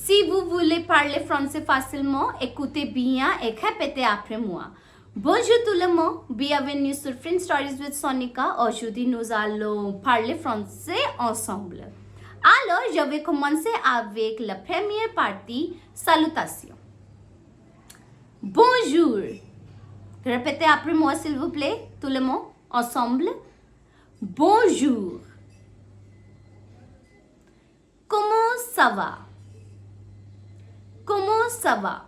Si vous voulez parler français facilement, écoutez bien et répétez après moi. Bonjour tout le monde, bienvenue sur French Stories with Sonika. Aujourd'hui, nous allons parler français ensemble. Alors, je vais commencer avec la première partie, salutation. Bonjour. Répétez après moi, s'il vous plaît, tout le monde, ensemble. Bonjour. Comment ça va? Comment ça va?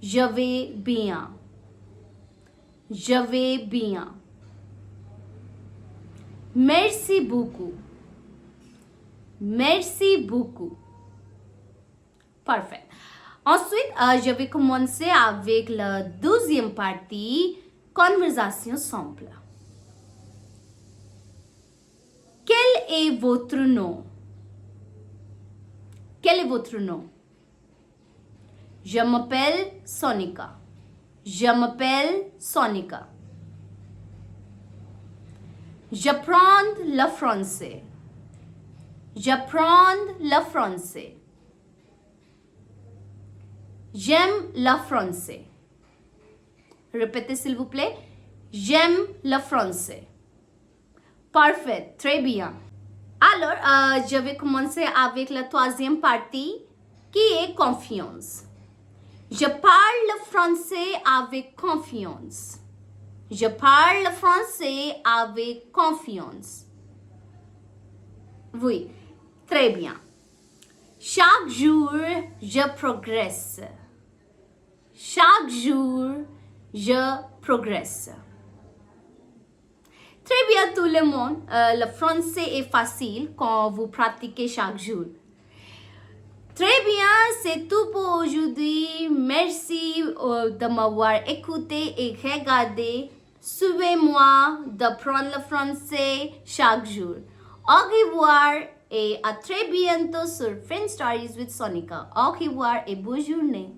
Je vais bien. Je vais bien. Merci beaucoup. Merci beaucoup. Parfait. Ensuite, je vais commencer avec la deuxième partie, conversation simple. Quel est votre nom? Quel est votre nom? Je m'appelle Sonika. Je m'appelle Sonika. J'apprends le français. J'apprends le français. J'aime le français. Répétez s'il vous plaît. J'aime le français. Parfait, très bien. Alors, je vais commencer avec la troisième partie qui est confiance. Je parle français avec confiance. Je parle français avec confiance. Oui, très bien. Chaque jour, je progresse. Chaque jour, je progresse. Très bien tout le monde, le français est facile quand vous pratiquez chaque jour. Très bien, c'est tout pour aujourd'hui. Merci de m'avoir écouté et regardé. Suivez-moi d'apprendre le français chaque jour. Au revoir et à très bientôt sur French Stories with Sonika. Au revoir et bonne journée.